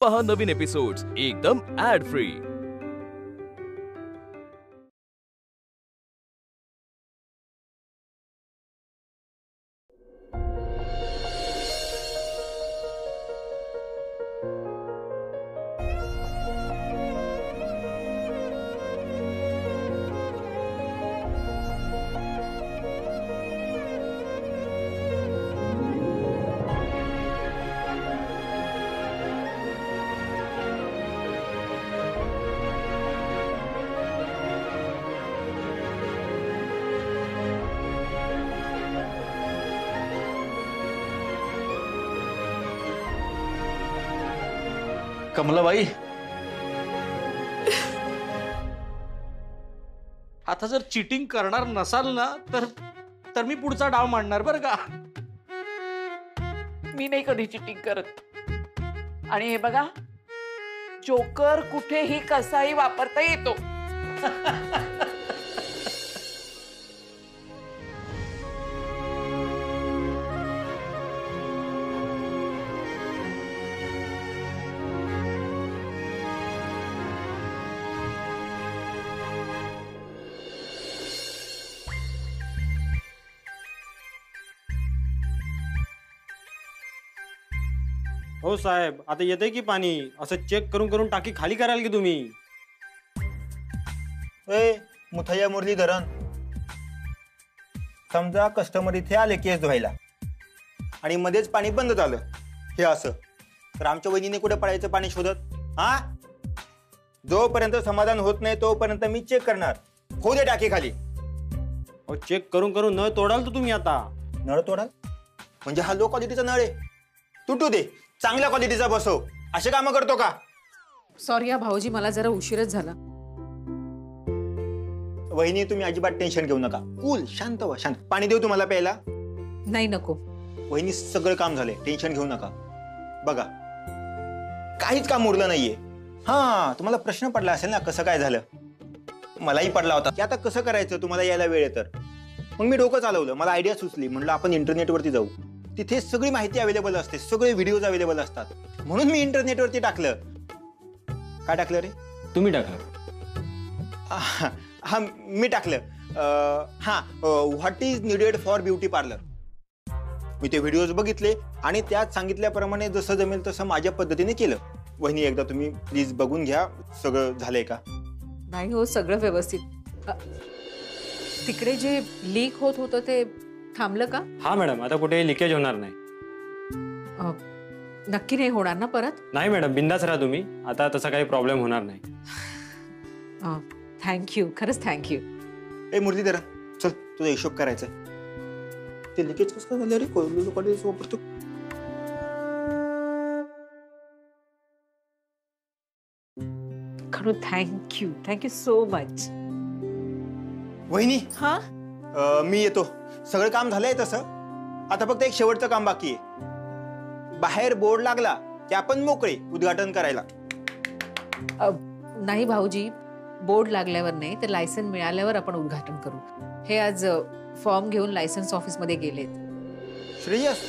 पहा नवीन एपिसोड्स एकदम add free. Kamlabai, आता जर चीटिंग करणार नसाल ना तर मी पुढचा डाव मांडणार बरं का। मी नाही कधी चिटिंग करत। आणि हे बघा, जोकर कुठेही कसाही वापरता येतो। हो साहेब, आता येते की पाणी? असं चेक करून करून टाकी खाली कराल की तुम्ही? मुथय्या मुरलीधरन, समजा कस्टमर इथे आले केस धुवायला आणि मध्येच पाणी बंद झालं हे असं, तर आमच्या वहिनीने कुठे पडायचं पाणी शोधत? हा, जोपर्यंत समाधान होत नाही तोपर्यंत मी चेक करणार। हो दे टाकी खाली। हो, चेक करून करून नळ तोडाल तर तुम्ही आता? नळ तोडाल म्हणजे हा लो क्वालिटीचा नळ आहे, तुटू दे, चांगल्या क्वालिटीचा बसव। असे कामं करतो का? सॉरी हा भाऊजी, मला जरा उशीरच झाला। वहिनी तुम्ही अजिबात टेन्शन घेऊ नका, कूल शांत व्हा, शांत। पाणी देऊ तुम्हाला प्यायला? नाही नको वहिनी, सगळं काम झालंय, टेन्शन घेऊ नका। बघा, काहीच काम उरलं नाहीये। हा, तुम्हाला प्रश्न पडला असेल ना कसं काय झालं? मलाही पडला होता की आता कसं करायचं, तुम्हाला यायला वेळ आहे तर। मग मी डोकं चालवलं, मला आयडिया सुचली, म्हणलं आपण इंटरनेटवरती जाऊ, तिथे सगळी माहिती अवेलेबल असते, सगळे व्हिडिओज अवेलेबल असतात, म्हणून मी इंटरनेटवरती टाकलं। काय टाकलं रे? तुम्ही टाकलं? हा, मी टाकलं, what is needed for beauty parlour. मी ते व्हिडिओज बघितले आणि त्यात सांगितल्याप्रमाणे जसं जमेल तसं माझ्या पद्धतीने केलं। वहिनी, एकदा तुम्ही प्लीज बघून घ्या, सगळं झालंय का? नाही हो, सगळं व्यवस्थित। तिकडे जे लीक होत होतं ते थांबलं का? हा मॅडम, आता कुठे लिकेज होणार नाही। नक्की नाही होणार ना परत? नाही मॅडम, बिंदास राहा तुम्ही, आता तसा काही प्रॉब्लेम होणार नाही। थँक्यू, खरंच थँक्यू। ए मुरलीधर, चल तुझा हिशोब करायचा। ते लिकेज कसं काय झालं रे? वापरतो खरं, थँक्यू, थँक्यू सो मच। वहिनी, हा, मी येतो, सगळं काम झालंय तसं, आता फक्त एक शेवटचं काम बाकी आहे। बाहेर बोर्ड लागला की आपण मोकळे उद्घाटन करायला। नाही भाऊजी, बोर्ड लागल्यावर नाही, तर लायसन मिळाल्यावर आपण उद्घाटन करू। हे आज फॉर्म घेऊन लायसन्स ऑफिस मध्ये गेलेत। श्रेयस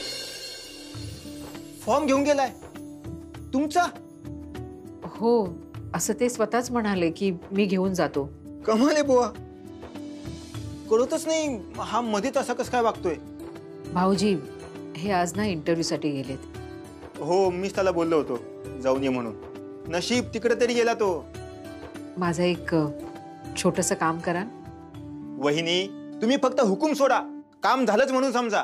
फॉर्म घेऊन गेलाय तुमचा? हो, असं ते स्वतःच म्हणाले की मी घेऊन जातो। कमाल आहे बुवा, कळतच नाही हा मध्येच असा कसं काय वागतोय। भाऊजी, हे आज ना इंटरव्ह्यू साठी गेलेत। हो, मीच त्याला बोललो होतो जाऊन ये म्हणून, नशीब तिकडे तरी गेला तो। माझं एक छोटंसं काम करा। वहिनी, तुम्ही फक्त हुकूम सोडा, काम झालंच म्हणून समजा।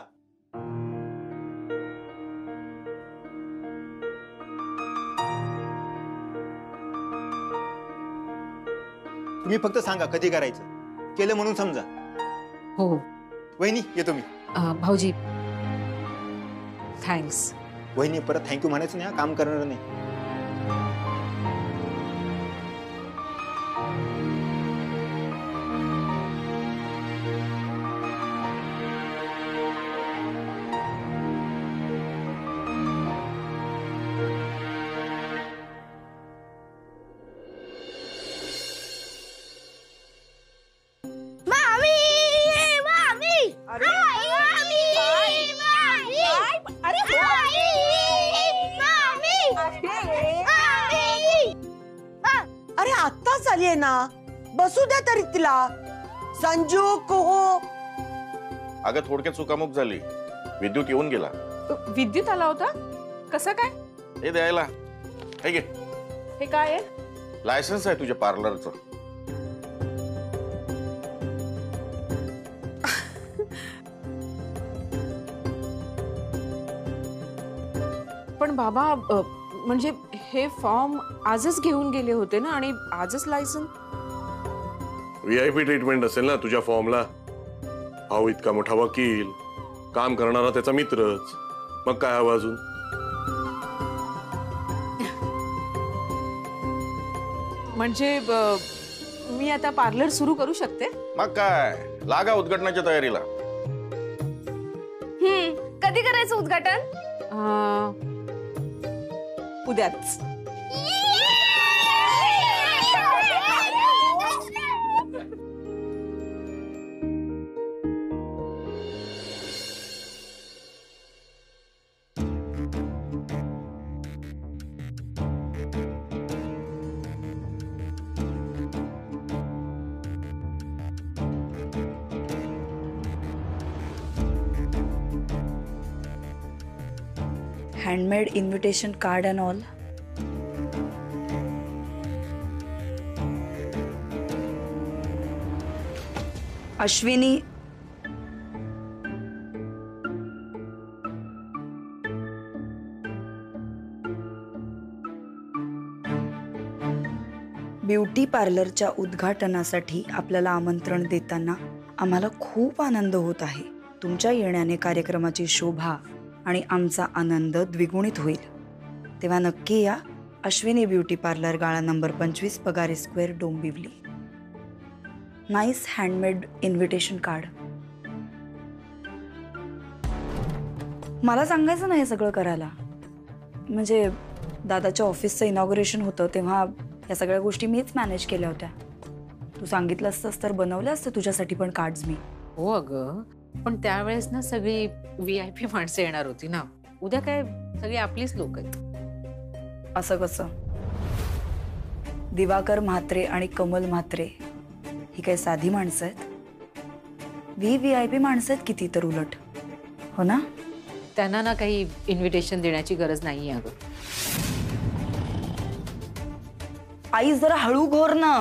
तुम्ही फक्त सांगा कधी करायचं, केलं म्हणून समजा। हो वहिनी, येतो मी। भाऊजी, थँक्स। वहिनी, परत थँक्यू म्हणायचं नाही, काम करणार नाही। झालीये ना, बसू द्या तरी तिला. संजू कुहू. अगं थोडक्यात चुकामुक झाली, विद्युत येऊन गेला. विद्युत आला होता? कसा काय? हे द्यायला. हे घे, हे काय आहे? लायसन्स आहे तुझ्या पार्लरचं. पण बाबा म्हणजे हे फॉर्म आजच घेऊन गेले होते ना, आणि आजच लायसन. VIP ट्रीटमेंट असेल ना तुझ्या फॉर्मला. भाऊ इतका मोठा वकील, काम करणारा त्याचा मित्रच, मग काय हवं अजून? म्हणजे मी आता पार्लर सुरू करू शकते? मग काय, लागा उद्घाटनाच्या तयारीला. कधी करायचं उद्घाटन? उद्याच. Handmade invitation card and all. Ashwini, beauty पार्लरच्या उद्घाटनासाठी आपल्याला आमंत्रण देताना आम्हाला खूप आनंद होत आहे. तुमच्या येण्याने कार्यक्रमाची शोभा आणि आमचा आनंद द्विगुणित होईल. तेव्हा नक्की या. अश्विनी ब्युटी पार्लर, गाळा number 25, Pagari square, Dombivli. Nice handmade invitation card. मला सांगायचं ना हे सगळं करायला. म्हणजे दादाच्या ऑफिसचं इनॉग्रेशन होतं तेव्हा या सगळ्या गोष्टी मीच मॅनेज केल्या होत्या. तू सांगितलं असतंस तर बनवलं असतं तुझ्यासाठी पण कार्ड्स मी. हो अगं, पण त्यावेळेस ना सगळी VIP माणसं येणार होती ना. उद्या काय सगळी आपलीच लोक आहेत. असं कसं? दिवाकर म्हात्रे आणि कमल म्हात्रे ही काही साधी माणसं आहेत? VIP माणसं आहेत किती तर उलट. हो ना? त्यांना ना काही इन्व्हिटेशन देण्याची गरज नाहीये अगं. आई जरा हळू घोर ना.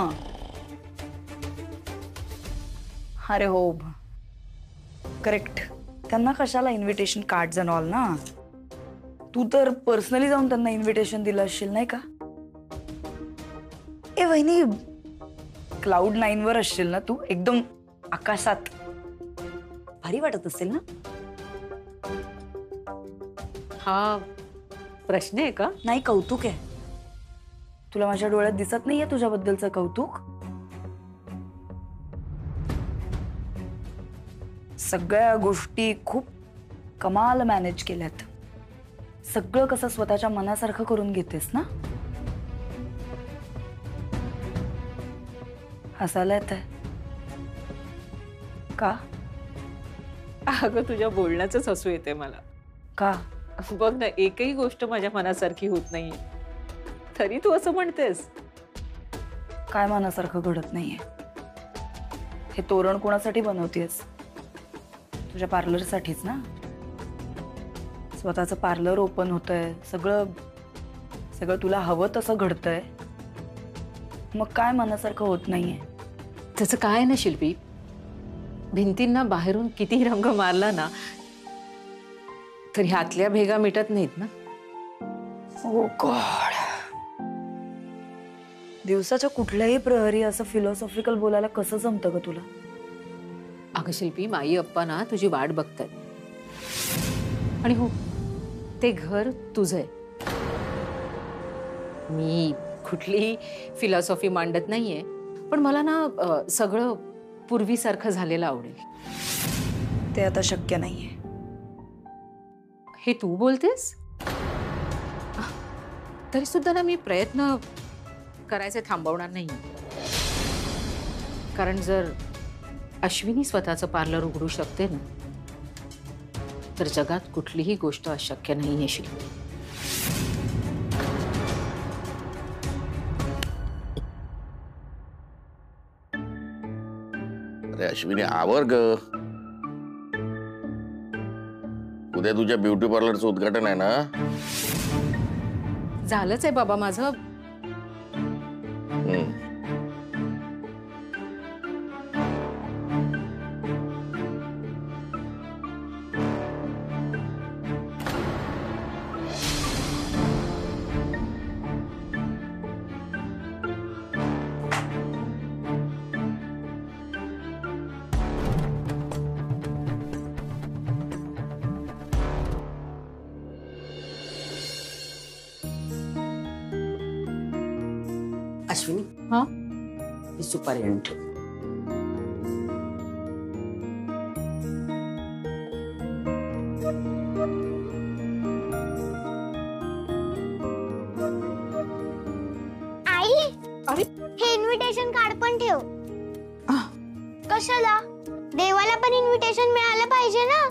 अरे हो, करेक्ट. त्यांना कशाला इन्व्हिटेशन कार्ड्स अँड ऑल ना. तू तर पर्सनली जाऊन त्यांना इन्व्हिटेशन दिलं असशील नाही का? ए वहिनी, क्लाउड 9 वर असशील ना तू, एकदम आकाशात. भारी वाटत असेल ना? हा प्रश्न आहे का? नाही, कौतुक आहे. तुला माझ्या डोळ्यात दिसत नाहीये तुझ्याबद्दलचं कौतुक? सगळ्या गोष्टी खूप कमाल मॅनेज केल्यात. सगळं कसं स्वतःच्या मनासारखं करून घेतेस ना. हसायला येतंय का? अगं तुझ्या बोलण्याचंच हसू येते मला. का? बघ ना, एकही गोष्ट माझ्या मनासारखी होत नाहीये, तरी तू असं म्हणतेस. काय मनासारखं घडत नाहीये? हे तोरण कोणासाठी बनवतेस? तुझ्या पार्लरसाठीच ना. स्वतःचं पार्लर ओपन होतंय, सगळं तुला हवं तसं घडतंय. मग काय मनासारखं होत नाहीये? त्याचं काय ना शिल्पी, भिंतींना बाहेरून किती रंग मारला ना तरी हातल्या भेगा मिटत नाहीत ना. ओ गॉड. दिवसाच्या कुठल्याही प्रहरी असं फिलॉसॉफिकल बोलायला कसं जमतं ग तुला? अगं शिल्पी, माई अप्पा ना तुझी वाट बघतायत. आणि हो, ते घर तुझं आहे. मी कुठली फिलॉसॉफी मांडत नाहीये, पण मला ना सगळं पूर्वीसारखं झालेलं आवडेल. ते आता शक्य नाहीये. हे तू बोलतेस? तरी सुद्धा ना मी प्रयत्न करायचे थांबवणार नाही. कारण जर अश्विनी स्वतःचं पार्लर उघडू शकते ना, तर जगात कुठलीही गोष्ट अशक्य नाहीये शिल्पी. अरे अश्विनी आवर ग. उद्या तुझ्या ब्युटी पार्लरचं उद्घाटन आहे ना. झालंच आहे बाबा माझं. अश्विनी हा ही सुपारी आणून ठेव. आई, अरे हे इन्व्हिटेशन कार्ड पण ठेव. कशाला? देवाला पण इन्व्हिटेशन मिळालं पाहिजे ना.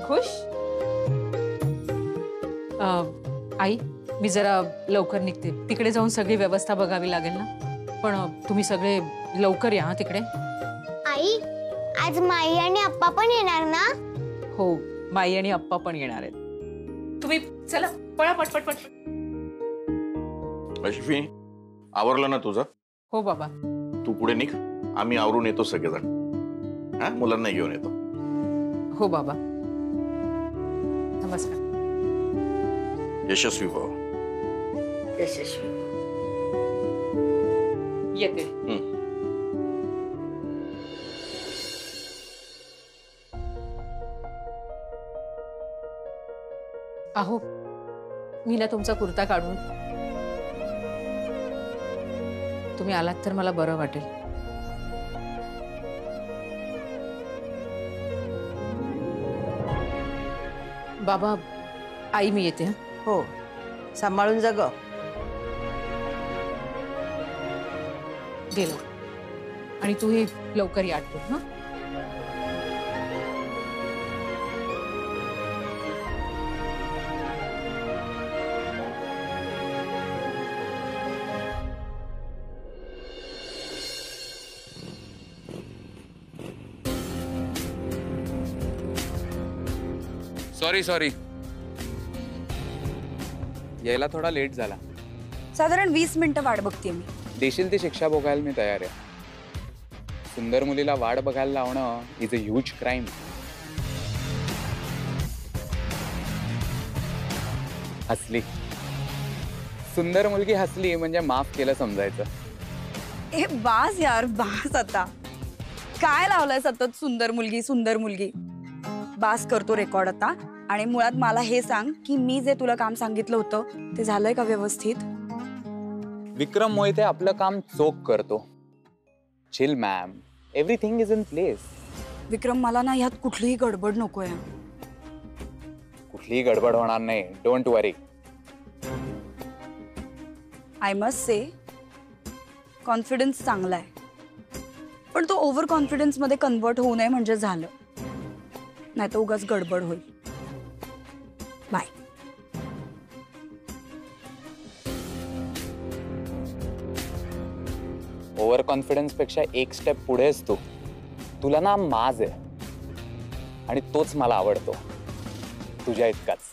खुश. आई मी जरा लवकर निघते. तिकडे जाऊन सगळी व्यवस्था बघावी लागेल ना. पण तुम्ही सगळे लवकर या तिकडे. आई, आज माई आणि अप्पा पण येणार ना. हो, माई आणि अप्पा पण येणार आहेत. तुम्ही चला पळा पटपट पटपट. अश्विनी आवरलं ना तुझं? हो बाबा. तू पुढे निघ, आम्ही आवरून येतो सगळेजण. हा, मुलांना घेऊन येतो. हो बाबा. नमस्कार. यशस्वी भाऊ. यशस्वी. येते. अहो मी ना तुमचा कुर्ता काढून. तुम्ही आलात तर मला बरं वाटेल. बाबा आई मी येते. हो, सांभाळून जा ग. गेलो. आणि तूही लवकर या आठवण. हा सॉरी यायला थोडा लेट झाला. साधारण 20 मिनिटं वाट बघते मी. देशील ती शिक्षा भोगायला मी तयार आहे. सुंदर मुलीला वाट बघायला लावणं इज अ ह्यूज क्राईम. हसली सुंदर मुलगी हसली म्हणजे माफ केलं समजायचं. ए बास यार, बास आता. काय लावलंय सतत सुंदर मुलगी. बास करतो रेकॉर्ड आता. आणि मुळात मला हे सांग की मी जे तुला काम सांगितलं होतं ते झालंय का व्यवस्थित? विक्रम मोहिते आपलं काम चोख करतो. Chill ma'am, everything is in place. Vikram, मला ना ह्यात कुठलीही गडबड नकोय. कुठलीही गडबड होणार नाही. Don't worry. I must say confidence चांगला आहे, पण तो ओव्हर कॉन्फिडन्स मध्ये कन्वर्ट होऊ नये म्हणजे झालं. नाही तर उगाच गडबड होईल. बाय. ओव्हर कॉन्फिडन्स पेक्षा एक स्टेप पुढेच तू. तुला ना माज आहे आणि तोच मला आवडतो. तुझ्या इतकाच.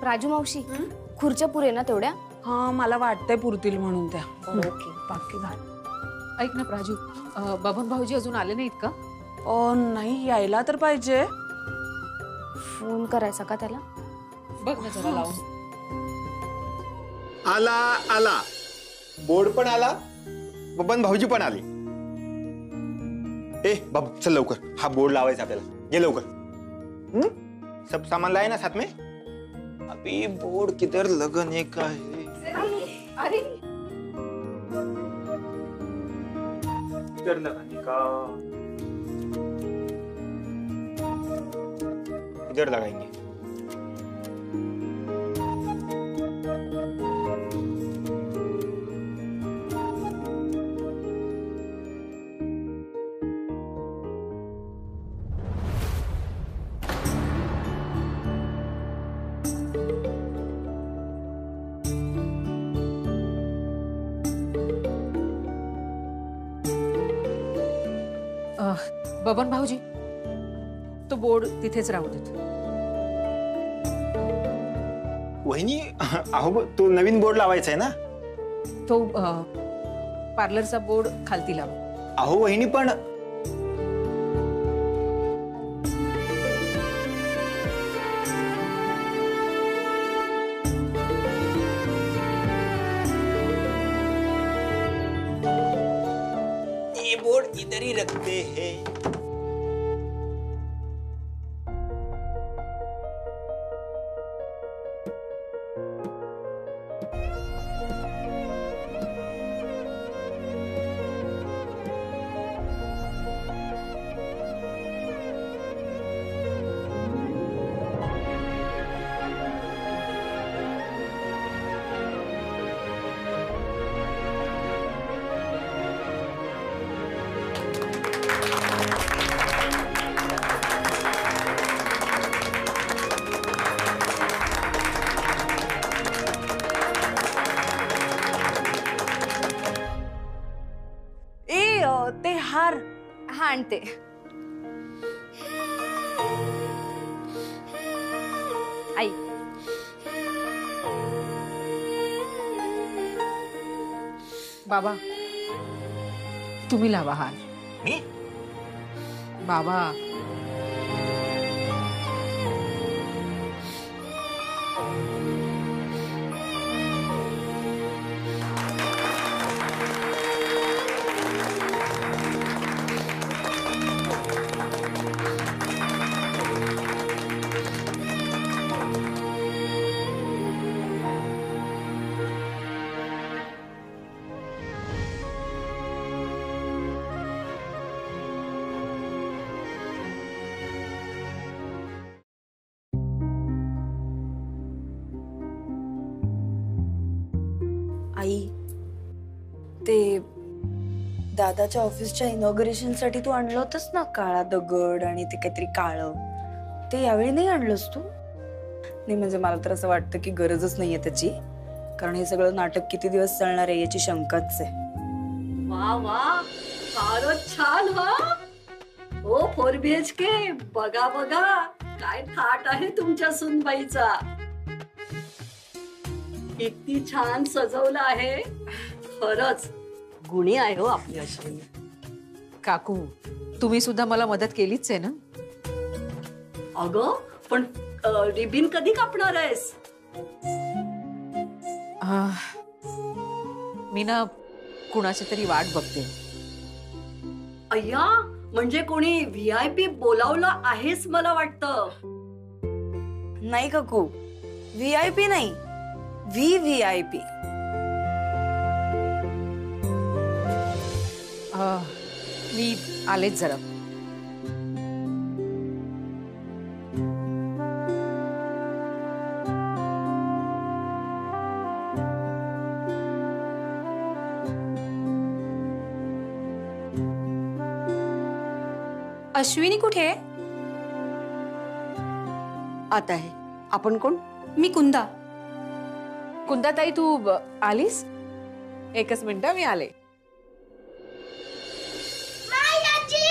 राजू मावशी, खुर्च्या पुरे ना तेवढ्या? हा, मला वाटतंय पुरतील म्हणून त्या. ओके, बाकी ऐक ना प्राजू, बबन भाऊजी अजून आले नाहीत का? नाही, यायला तर पाहिजे. फोन करायचा का त्याला? बघ ना जरा लावून. आला आला, बोर्ड पण आला, बबन भाऊजी पण आले. ए बाबू चल लवकर, हा बोर्ड लावायचा आपल्याला. ये लवकर. सब सामान लाए ना साथ में? अभी बोर्ड किधर लगने का है? अरे किधर लगाने का? इधर लगाएंगे. बबन भाऊजी, तो बोर्ड तिथेच राहू देत. वहिनी, अहो तो नवीन बोर्ड लावायचा आहे ना. तो पार्लरचा बोर्ड खालती लावा. अहो वहिनी पण ये बोर्ड इधर ही रखते हैं. ते हार. हा आणते. आई बाबा तुम्ही लावा हार. मी? बाबा आई, ते दादाच्या ऑफिसच्या इनॉग्रेशन साठी तू आणलं होतंस ना काळा दगड आणि ते काहीतरी काळं, ते यावेळी नाही आणलंस तू? नाही म्हणजे मला तर असं वाटतं की गरजच नाहीये त्याची, कारण हे सगळं नाटक किती दिवस चालणार आहे याची शंकाच आहे. वा वा, फारच छान. हा हो, 4 BHK. बघा बघा काय थाट आहे तुमच्या सुनबाईचा. किती छान सजवलं आहे. खरंच गुणी आहे हो आपली अश्विनी. काकू, तुम्ही सुद्धा मला मदत केलीच आहे ना. अगं पण रिबिन कधी कापणार आहेस? मी ना कुणाची तरी वाट बघते. अय्या, म्हणजे कोणी VIP बोलावलं आहेस मला वाटतं. नाही काकू, VIP नाही, VVIP. मी आलेच जरा. अश्विनी कुठे आहे? आता आहे. आपण कोण? मी कुंदा. कुंदा ताई, तू आलीस? एकच मिनिट, मी आले. मायाची